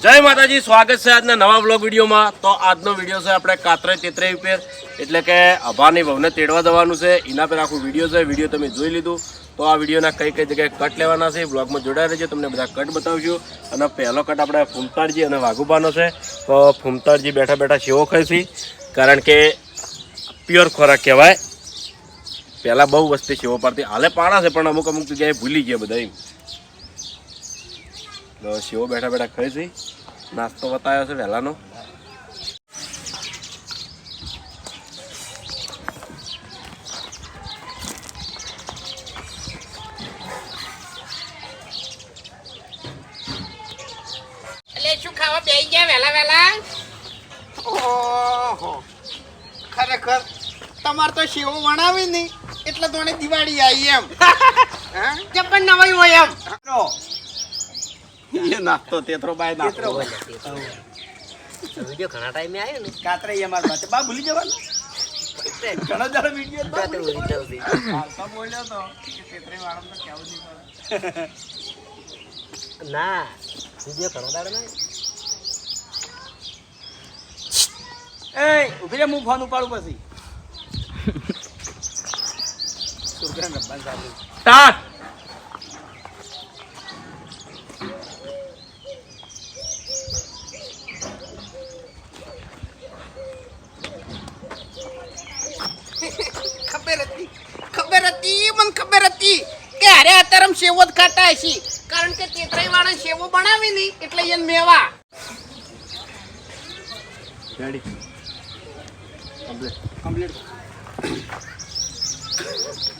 જય માતાજી, સ્વાગત છે આજના નવા બ્લોગ વિડીયોમાં। તો આજનો વિડીયો છે આપણે કાતરે તેતરાઈ ઉપર, એટલે કે અભાની વહુને તેડવા જવાનું છે એના પર આખું વિડીયો છે। વિડીયો તમે જોઈ લીધું તો આ વિડીયોના કઈ કઈ જગ્યાએ કટ લેવાના છે બ્લોગમાં જોડાઈ રહેજો, તમને બધા કટ બતાવજો। અને પહેલો કટ આપણે ફૂમતાળજી અને વાઘુબાનો છે। તો ફૂમતાળજી બેઠા બેઠા સેવો ખાય છે, કારણ કે પ્યોર ખોરાક કહેવાય। પહેલાં બહુ વસ્તી સેવો પાડતી, હાલે પાડા છે પણ અમુક અમુક જગ્યાએ ભૂલી ગયા બધા। સેવો બેઠા બેઠા ખાય છે, નાસ્તો બતાવ્યો છે વહેલાનો। એટલે શું ખાવા બેસી ગયા વહેલા વહેલા? ઓહો, ખરેખર તમારે તો સેવો વણાવી નહીં એટલે તો દિવાળી આવી એમ। જે પણ નવાઈ હોય એમ એ નાસ્તો તેતરો બાય નાસ્તો વિડિયો ઘણા ટાઈમે આવ્યો ને કાતરે અમાર પાસે બા ભૂલી જવાનું ઘણો જાડો વિડિયો તો ઉડી જાવ છે તો બોલ્યો તો કે તેતરે વાળો તો કેવું નહીં ના વિડિયો ઘણા દાડો ના એ ઉભી રે, હું ફોન ઉપાડું પછી સુરગન રબ્બાન ચાલુ સ્ટાર્ટ। ખબર હતી કે અરે અત્યારે સેવો જ ખાતા હશી, કારણ કે તેતરાઈ વાળા સેવો બનાવી નહીં એટલે એને મેવા રેડી કમ્પ્લીટ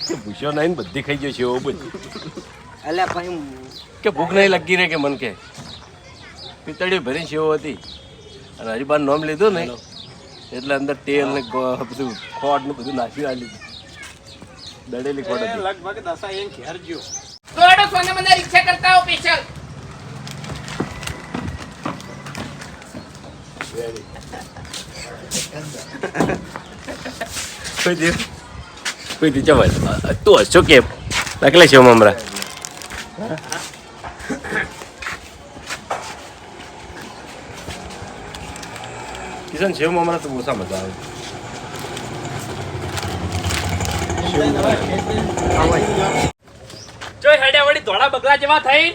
કે ભૂસ્યો નહીં, બધી ખાઈ ગયો છે એવો બધી અલ્યા ભાઈ કે ભૂખ નહીં લાગી રે કે મન કે પિતળી ભરી સેવો હતી અને હરીબાન નામ લીધું ને એટલે અંદર તેલ ને બધું ખોટ ને બધું નાખ્યું આ લીધું, દળેલી ખોટ હતી। લગભગ 10 એમ ઘેર જો દોડો સોને મને રિક્ષા કરતા હો સ્પેશિયલ કોઈ દી ચાલ તું હશો કેમ લાગલે છે મમરા કિશન છે મમરા તો ઓછા મજા આવે। જોઈ હેડ્યા વળી ધોળા બગલા જેવા થઈ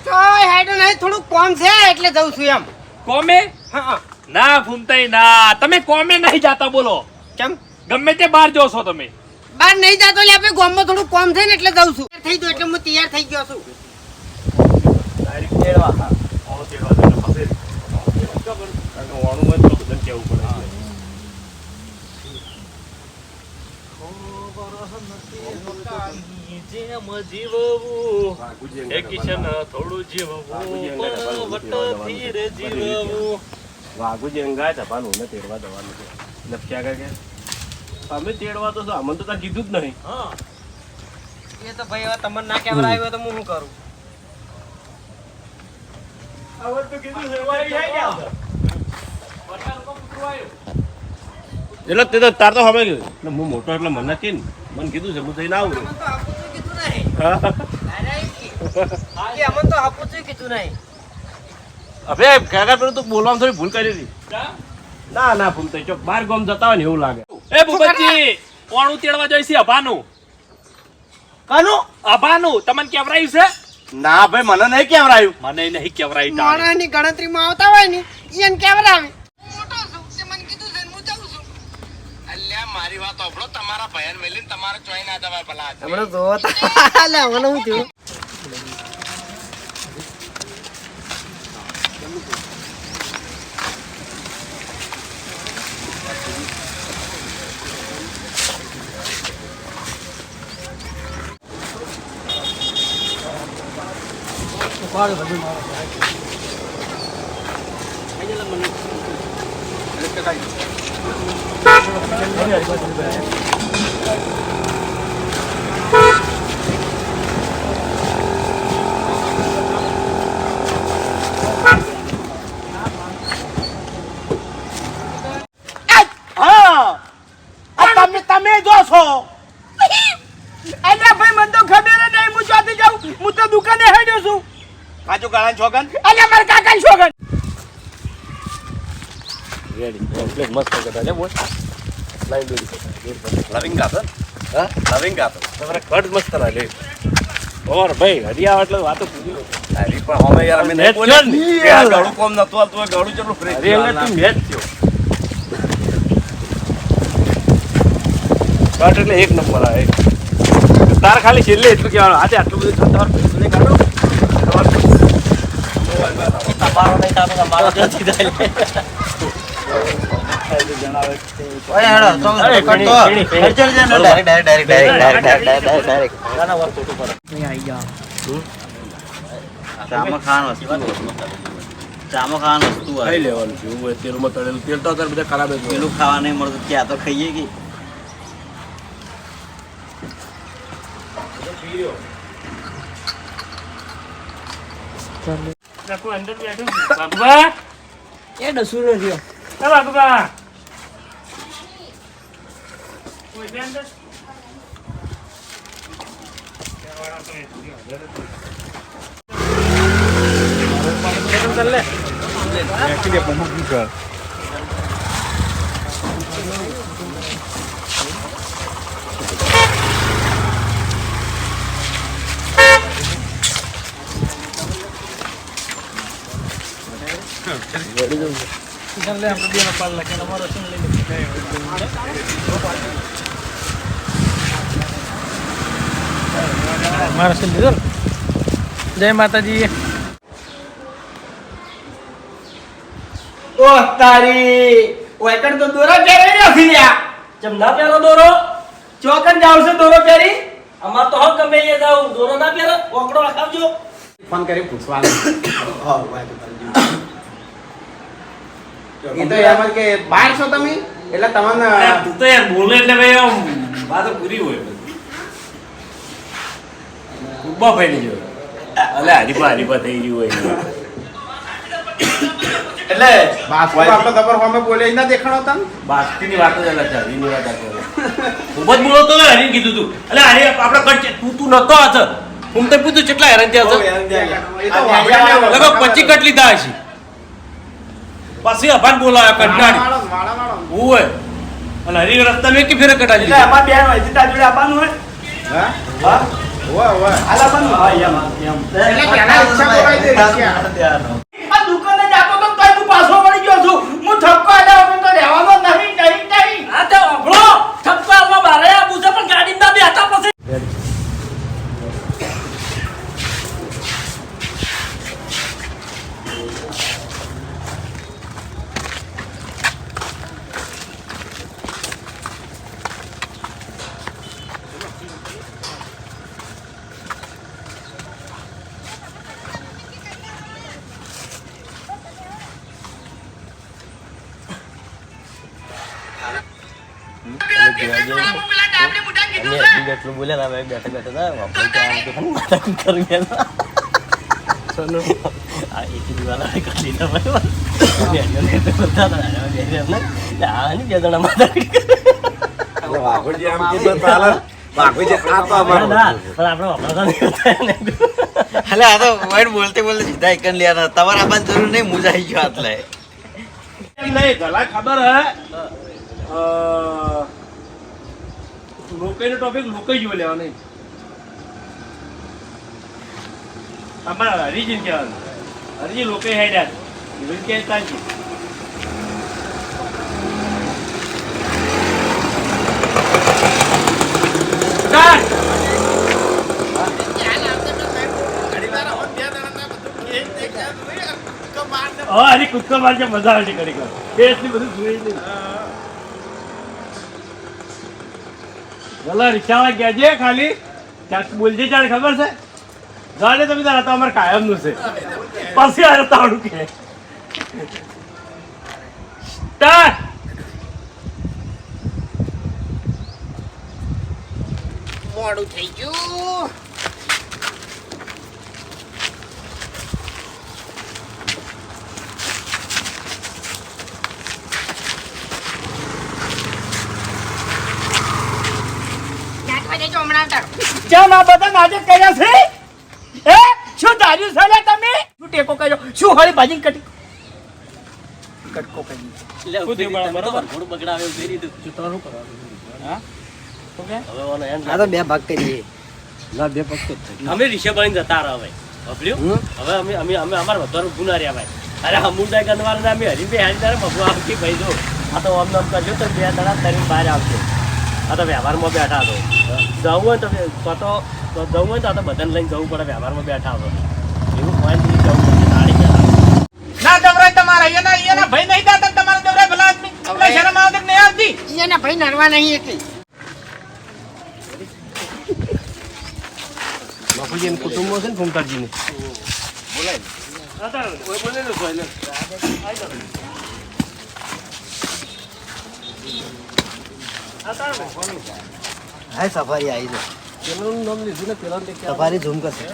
તો હેડ નહીં, થોડું કોમ છે એટલે જઉં છું એમ। કોમે હા ના ફૂમતાઈ ના, તમે કોમે નહીં જાતા બોલો, કેમ ગમે તે બહાર જો છો તમે। બહાર નહીં જાતો એટલે આપણે ગામમાં થોડું કોમ છે ને એટલે જઉં છું। થઈ ગયો એટલે હું તૈયાર થઈ ગયો છું। વાઘુજી અંગાય ધપાનું ને તેડવા જવાનું છે, લખ્યા કે અમે તેડવા તો અમને તો કીધું જ નહીં। એ તો ભાઈ હવે તમને ના કેવર આવ્યો તો હું શું કરું? એટલે તે તો તાર તો હવે એટલે હું મોટો એટલે મને કે મને કીધું છે હું જઈને આવું। અમને તો આપું કીધું નહીં। હવે કાકા પેલું તું બોલવામાં થોડી ભૂલ કરી હતી। ના ના ભૂલ થઈ ચોક બાર ગામ જતા હોય ને એવું લાગે। એ ભૂપતજી કોણું તેડવા જોઈ છે? અભાનું કાનું અભાનું તમને કેવરાયું છે? ના ભાઈ મને નહીં કેવરાયું। મને નહીં કેવરાયું તાણ। મોણાની ગણતરીમાં આવતા હોય ને એને કેવરાવે। મોટો છું તે મને કીધું છે હું જાઉં છું। અલ્યા મારી વાત સાંભળો, તમારા ભયન મેલીને તમારે ચોઈ ના જવાય ભલા। હમણાં જોવો તો લે મને હું થયું તમે જો છો અલ્યા ભાઈ મને તો ખબર જ નહીં, હું ચાથી જાઉં, હું તો દુકાને હેડ્યો છું। કાજુ ગાળા છોકન અલ્યા મારા કાકા છોકન રેડી એટલે મસ્ત કટા લે બોલ લાઈન દોરી લવિંગ ગાતો હા લવિંગ ગાતો તમારે કટ મસ્ત લે ઓર ભાઈ હરિયા એટલે વાતો પૂરી અરે પણ અમે યાર અમે નહીં બોલ્યા ને કે આ ગાળું કોમ નતું હાલતું આ ગાળું ચેટલું ફ્રેશ અરે એટલે તું મેચ થયો કટ એટલે એક નંબર આવે તાર ખાલી છેલ્લે એટલું કહેવાનું આજે આટલું બધું તમારે પૈસા નહીં કાઢો તમારો નહીં થાતો તમારો નથી થાય ઓય હેડો તો કરતો ખર્ચલ જે નો ડાયરેક્ટ ચામો ખાન વસ્તુ ખાઈ લેવાનું છે એવું તેલમાં તળેલું તેલ તો અત્યારે બધા ખરાબ જ હોય. પેલું ખાવા નહીં મળતું ક્યાં તો ખાઈએ કે અંદર બેઠું બાબુબા એ ડસુરો રહ્યો એ બાબુબા કોઈ છે અંદર? જય માતાજી ઓ તારી ઓયકણ તો દોરા પહેરી નથી લ્યા ચમ ના પહેરો દોરો ચોકન જાવ છે દોરો પહેરી અમાર તો હક ગમે એ જાવ દોરો ના પહેરો ઓકડો રાખજો ફોન કરી પૂછવાનું એ તો એમ જ કે બહાર છો તમે એટલે તમને તું તો યાર બોલે એટલે ભાઈ આમ વાત પૂરી હોય ઉભા ભાઈ નહીં જોયો અલે હરીફા થઈ ગયું હોય એટલે બાસ્કો આપણો ખબર હોમે બોલે ના દેખાણો તન બાસ્કીની વાત જ અલગ છે હરીની વાત આ ખૂબ જ બોલો તો હરીને કીધું તું અલે હરી આપણે કટ તું નતો આજ હું તો પૂછું કેટલા હેરાન થયા એ તો વાળા લગભગ 25 કટ લીધા હશે પછી અભાન બોલાયા કંટાળી વાળા ઓય અને હરી રસ્તા મેં કે ફેરે કટાજી એટલે અમાર બેન હોય જીતા જોડે આપવાનું હોય હા ઓય આલા બન હા એમ એટલે કેના ઈચ્છા બોલાઈ દે ઈચ્છા આ દુકાને જાતો તો તઈ તું પાછો વળી ગયો છું હું ઠપકો આલ્યા તો રહેવાનો નહીં આ તો ઓકડો થપ્પામાં બારે આ બુસે પણ ગાડી ના બેઠા પછી જેટલું બોલે ના ભાઈ બેઠા બેઠા માતા કું કરી ગયા આ એથી દિવાલા કરી ના ભાઈ બે જણા માતા વાઘોજી આમ કીધું ચાલે વાઘોજી આ તો અમારો પણ આપણે વાપરતા નહીં એટલે આ તો વર્ડ બોલતે બોલતે સીધા એકન લેવાના તમારે આપવાની જરૂર નહીં મુજાઈ ગયો આટલે નહીં ગલા ખબર હે લોકોનો ટોપિક લોકો જોઈ લેવા નહીં અમારા હરિજી કહેવાનું હરિજી લોકો હેડ્યા ઇવન કે તાંકી હરી કૂદકો મારજે મજા આવશે કરી કર એટલી બધું જોઈ નહીં ભલા રિક્ષાવાળા કહેજે ખાલી ક્યાંક બોલજે ત્યારે ખબર છે જાણે તમે તારા તો અમારે કાયમનું છે પછી આ તાવડું કે સ્ટાર્ટ મોડું થઈ ગયું ચમ આ બધા નાટક કર્યા છે એ શું ધાર્યું છે લે તમે શું હાળી ભાજી કટકો કરી એટલે ઉભી રહી, તમે તો વરઘોડું બગડાવે એવું થઈ રહ્યું. શું તમારું કરવાનું? હા તો કે હવે ઓલો એમ આ તો બે ભાગ કરીએ. અમે રીક્ષે બનીને જતા રહ્યા ભાઈ. વાપર્યું? હવે અમે અમારા વધવાનું ગુના રહ્યા ભાઈ. અરે સમુદાય ગણવાના અમે હરીભાઈ હારી તારે બબુ આવતી ભાઈ જો આ તો આમ નામ કરજો તો 2 દડા તરીને બહાર આવશે. આ તો વ્યવહારમાં બેઠા હતો. જવું હોય તો જવું હોય તો આ તો બધાને લઈને જવું પડે. વ્યવહારમાં બેઠા હતો એવું હોય ને જવું પડે તાળી બેઠા. ના દવરાય તમારા એના ભાઈ નહીં દાતા તમારા દવરાય ભલા આદમી તમને શરમ આવે કે નહીં આવતી એના ભાઈ નરવા નહીં એટલે બાપુજી એમ કુટુંબો છે ને ફૂમતાજીને હા સફારી આવી છે. પેલાનું નામ લીધું ને પેલાનું તે ક્યાં? સફારી ઝૂમ કરશે.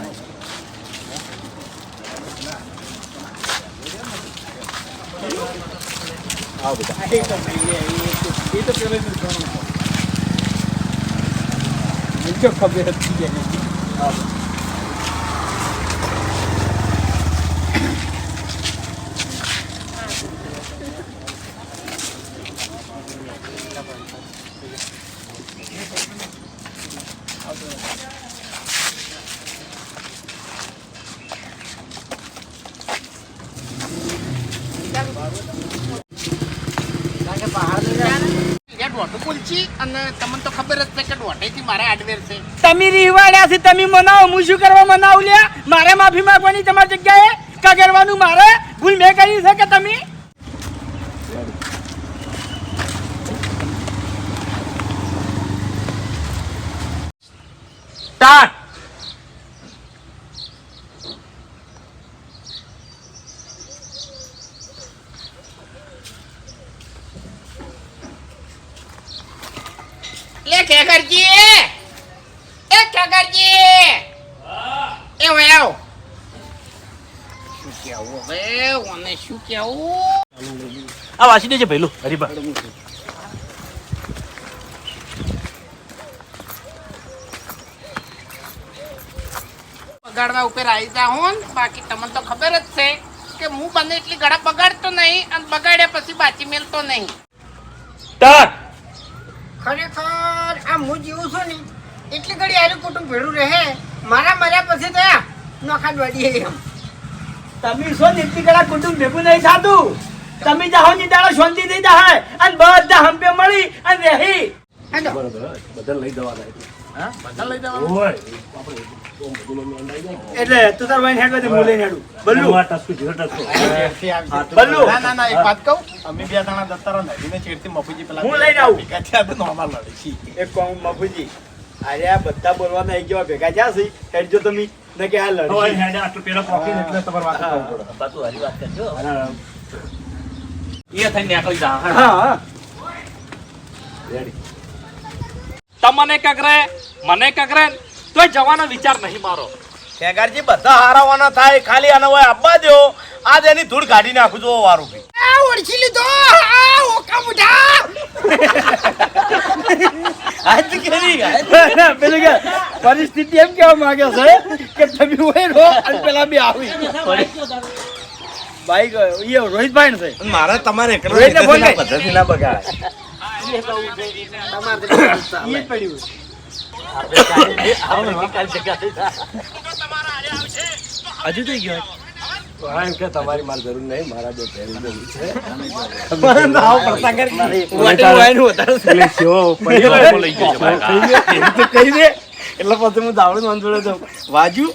આવો બેટા. એ તો પેલે જો ખબર હતી જાય તમે રીવાડ્યા છે તમે મનાવો હું શું કરવા મનાવું લ્યા મારે માફી માંગવાની તમારી જગ્યાએ કા કરવાનું મારે ભૂલ મેં કરી છે કે તમે સ્ટાર્ટ લે ખેકરજી એ ખેકરજી એ વાયો શું કેવું હવે ઓને શું કેવું આ વાસી દેજે ભઈલું હરીબા. બગાડવા ઉપર આવી જા હું બાકી તમને તો ખબર જ છે કે હું બને એટલી ગળા બગાડતો નહીં અને બગાડ્યા પછી બાચી મેલતો નહીં સ્ટાર્ટ ખરેખર આ હું જીવું છું ને એટલી ઘડી આરું કુટુંબ ભેળું રહે મારા મર્યા પછી તો નોખા દોડીએ એમ તમે શું નીતિ કડા કુટુંબ ભેગું નહીં થાતું તમે જાઓ ની દાડા શાંતિ થઈ જાય અને બધા હંપે મળી અને રહી હેડો બધાને લઈ જવાના એટલે. હા બધા લઈ જવાનું ઓય આપણે ઓમ બધું મમ્મી અંડાઈ જાય ને. એટલે તું તાર વાઈન હેડવા દે હું લઈને હેડું બલ્લુ આ ટસકું જીરો ટસકું. બલ્લુ ના એક વાત કહું અમે બે જણા જતા રહો નદીને ચેડથી મફુજી પેલા હું લઈને આવું. ત્યાં તો નોર્મલ લડે છે એક કોમ મફુજી અરે આ બધા બોલવાના એક જેવા ભેગા થયા છે હેડજો તમે ને કે આ હવે લડી હેડે આટલું પેલો પોકીને એટલે તમારે વાત કરવું પડે. બાતું હરી વાત કરજો. એ થઈને નીકળી જા. હા રેડી. તમને કકરે મને કકરે તોય જવાનો વિચાર નહીં મારો. ખેગારજી બધા હારાવાના થાય ખાલી આને હોય આપવા દો આજ એની ધૂળ કાઢી નાખું જો વારું ભી આ ઓળખી લીધો આ ઓકા મુઢા આજ કેરી પેલું કે પરિસ્થિતિ એમ કેવા માંગે છે કે તમે હોય રહો અને પેલા બી આવી બાઈક એ રોહિતભાઈ ને છે મારે તમારે રોહિતને ફોન કર. પદ્ધતિ ના બગાડ ઈ પડ્યું હજુ થઈ ગયો હા, એમ કે તમારી મારે જરૂર નહીં, મારા બે પહેરી જરૂર છે. એટલે સેવો પડી વાળો લઈ જજો ભાઈ. એવી તો કહી દે એટલે પછી હું દાવડું વાંધોડે તો વાજુ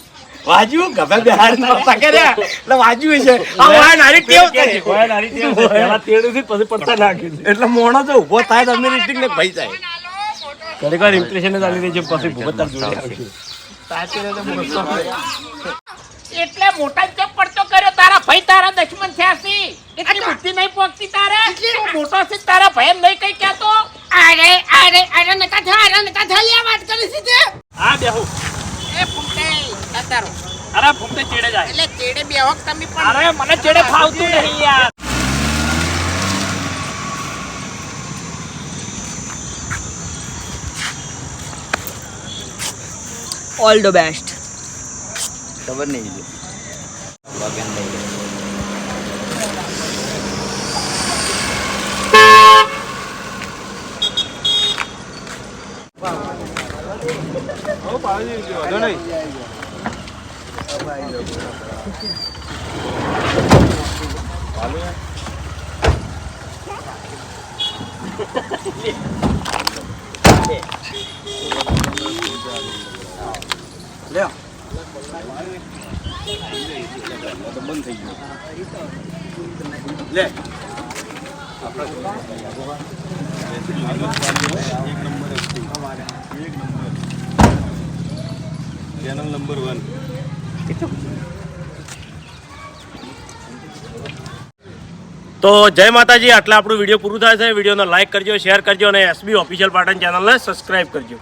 ગભા બિહાર ના હતા કર્યા એટલે વાજુ છે આ વાય નારી ટેવ છે કોઈ નારી ટેવ છે. પહેલા તેડું થી પછી પડતા નાખી દે. એટલે મોણો તો ઊભો થાય તમને રીટિંગ ને ભાઈ જાય ઘડીક વાર impression જ આવી રહી છે, પછી ભૂગત તાર જોડે આવશે. એટલે મોટા ચપ પડતો કર્યો તારા ભાઈ તારા દુશ્મન થયા છે એટલી બુદ્ધિ નહીં પોકતી તારે તું મોટો છે તારા ભાઈ એમ નહીં કઈ કહેતો અરે નકા થા લ્યા વાત કરી છે તે હા બેહુ. એ ફૂમતે તારો અરે ફૂમતે ચેડે જાય. એટલે ચેડે બેહક તમે પણ અરે મને ચેડે ફાવતું નહીં યાર. All the best. ખબર નહીં લગન લઈ ચેનલ નંબર 1. તો જય માતાજી, આટલા આપણું વિડીયો પૂરું થાય છે. વિડીયોને લાઈક કરજો, શેર કરજો અને એસબી ઓફિશિયલ પાટણ ચેનલને સબસ્ક્રાઈબ કરજો.